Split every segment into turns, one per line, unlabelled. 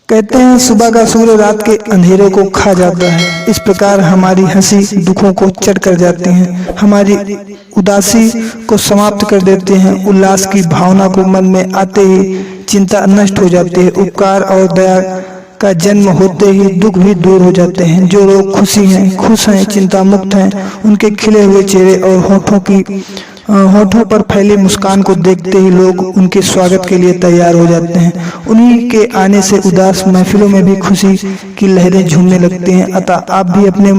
कहते हैं सुबह का सूर्य रात के अंधेरे को खा जाता है। इस प्रकार हमारी हंसी दुखों को चट कर जाती है, हमारी उदासी को समाप्त कर देते हैं। उल्लास की भावना को मन में आते ही चिंता नष्ट हो जाती है। उपकार और दया का जन्म होते ही दुख भी दूर हो जाते हैं। जो लोग खुश हैं, चिंता मुक्त हैं, उनके खिले हुए चेहरे और होठों पर फैली मुस्कान को देखते ही लोग उनके स्वागत के लिए तैयार हो जाते हैं। उन्हीं के आने से उदास महफिलों में भी खुशी की लहरें झूमने लगती हैं। अतः आप भी अपने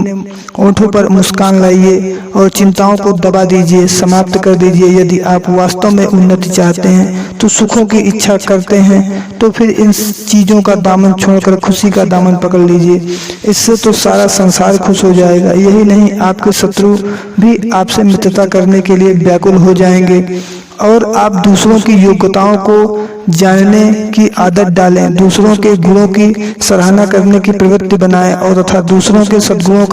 होठों पर मुस्कान लाइए और चिंताओं को दबा दीजिए, समाप्त कर दीजिए। यदि आप वास्तव में उन्नति चाहते हैं, तो सुखों की इच्छा करते हैं, तो फिर इन चीजों का दामन छोड़कर खुशी का दामन पकड़ लीजिए। इससे तो सारा संसार खुश हो जाएगा। यही नहीं, आपके शत्रु भी आपसे मित्रता करने के लिए व्याकुल हो जाएंगे। और आप दूसरों की योग्यताओं को जानने की आदत डालें, दूसरों के गुणों की सराहना करने की प्रवृत्ति बनाएं और तथा दूसरों के सद्गुणों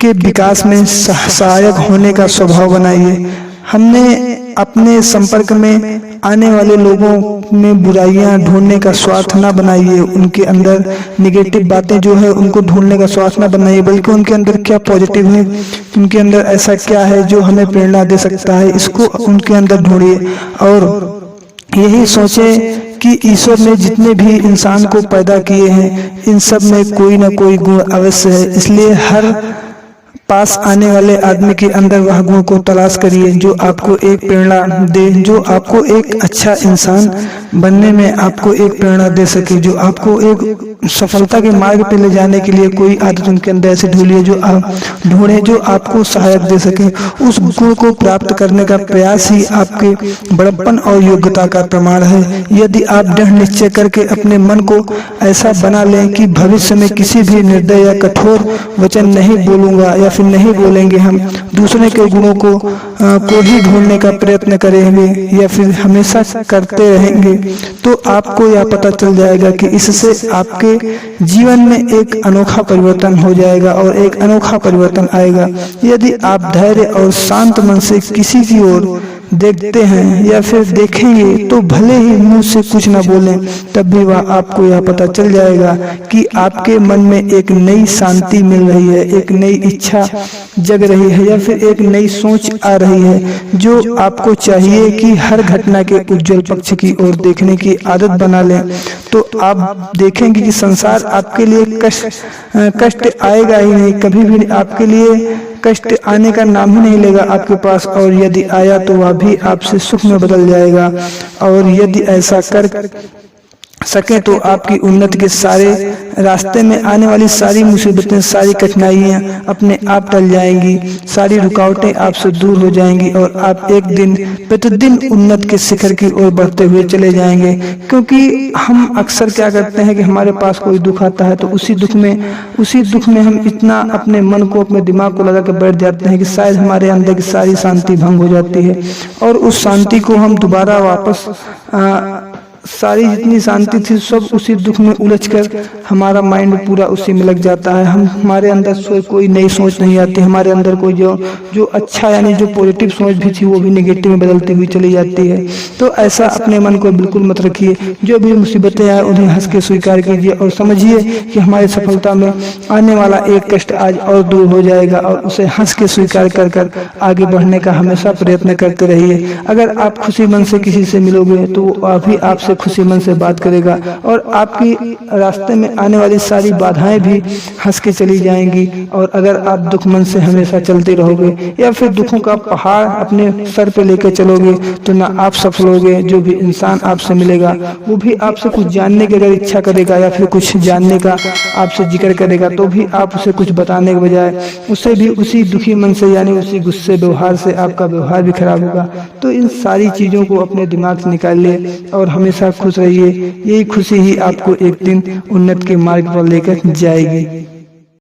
के विकास में सहायक होने का स्वभाव बनाइए। हमने अपने संपर्क में आने वाले लोगों में बुराइयां ढूंढने का स्वार्थ न बनाइए। उनके अंदर निगेटिव बातें जो है उनको ढूंढने का स्वार्थ न बनाइए, बल्कि उनके अंदर क्या पॉजिटिव है, उनके अंदर ऐसा क्या है जो हमें प्रेरणा दे सकता है, इसको उनके अंदर ढूंढिए। और यही सोचें कि ईश्वर ने जितने भी इंसान को पैदा किए हैं, इन सब में कोई ना कोई गुण अवश्य है। इसलिए हर पास आने वाले आदमी के अंदर वह गुण को तलाश करिए जो आपको एक प्रेरणा दे, जो आपको एक अच्छा इंसान बनने में आपको एक प्रेरणा दे सके, जो आपको एक सफलता के मार्ग पे ले जाने के लिए कोई आदत उनके अंदर ऐसे ढूंढिए जो आप ढूंढे, जो आपको सहायक दे सके। उस गुण को प्राप्त करने का प्रयास ही आपके बड़प्पन और योग्यता का प्रमाण है। यदि आप दृढ़ निश्चय करके अपने मन को ऐसा बना लें कि भविष्य में किसी भी निर्दय या कठोर वचन नहीं बोलूंगा या फिर नहीं बोलेंगे, हम दूसरे के गुणों को ही ढूंढने का प्रयत्न करेंगे या फिर हमेशा करते रहेंगे, तो आपको यह पता चल जाएगा कि इससे आपके जीवन में एक अनोखा परिवर्तन हो जाएगा और एक अनोखा परिवर्तन आएगा। यदि आप धैर्य और शांत मन से किसी की ओर देखते हैं या फिर देखेंगे, तो भले ही मुंह से कुछ न बोलें, तब भी वह आपको यह पता चल जाएगा कि आपके मन में एक नई शांति मिल रही है, एक नई इच्छा जग रही है या फिर एक नई सोच आ रही है, जो आपको चाहिए कि हर घटना के उज्जवल पक्ष की ओर देखने की आदत बना लें। तो आप देखेंगे कि संसार आपके लिए कष्ट आएगा ही नहीं, कभी भी आपके लिए कष्ट आने का नाम ही नहीं लेगा आपके पास, और यदि आया तो वह भी आपसे सुख में बदल जाएगा। और यदि ऐसा कर सके तो आपकी उन्नति के सारे रास्ते में आने वाली सारी मुसीबतें, सारी कठिनाइयां अपने आप टल जाएंगी, सारी रुकावटें आपसे दूर हो जाएंगी और आप एक दिन प्रतिदिन उन्नति के शिखर की ओर बढ़ते हुए चले जाएंगे। क्योंकि हम अक्सर क्या करते हैं कि हमारे पास कोई दुख आता है तो उसी दुख में हम इतना अपने मन को, अपने दिमाग को लगा के बैठ जाते हैं कि शायद हमारे अंदर की सारी शांति भंग हो जाती है और उस शांति को हम दोबारा वापस सारी जितनी शांति थी सब उसी दुख में उलझकर हमारा माइंड पूरा उसी में लग जाता है। हमारे अंदर कोई नई सोच नहीं आती, हमारे अंदर कोई जो अच्छा यानी जो पॉजिटिव सोच भी थी वो भी नेगेटिव में बदलती हुई चली जाती है। तो ऐसा अपने मन को बिल्कुल मत रखिए। जो भी मुसीबतें आए उन्हें हंस के स्वीकार कीजिए और समझिए कि हमारी सफलता में आने वाला एक कष्ट आज और दूर हो जाएगा और उसे हंस के स्वीकार कर कर आगे बढ़ने का हमेशा प्रयत्न करते रहिए। अगर आप खुशी मन से किसी से मिलोगे तो वो भी आपसे खुशी मन से बात करेगा और आपकी रास्ते में आने वाली सारी बाधाएं भी हंस के चली जाएंगी। और अगर आप दुख मन से हमेशा चलते रहोगे या फिर दुखों का पहाड़ अपने सर पे लेकर चलोगे तो ना आप सफल होगे। जो भी इंसान आपसे मिलेगा वो भी आपसे कुछ जानने की अगर इच्छा करेगा या फिर कुछ जानने का आपसे जिक्र करेगा तो भी आप उसे कुछ बताने के बजाय उसे भी उसी दुखी मन से यानी उसी गुस्से व्यवहार से आपका व्यवहार भी खराब होगा। तो इन सारी चीजों को अपने दिमाग से निकालिए और हमेशा खुश रहिए। यही खुशी ही आपको एक दिन उन्नति के मार्ग पर लेकर जाएगी।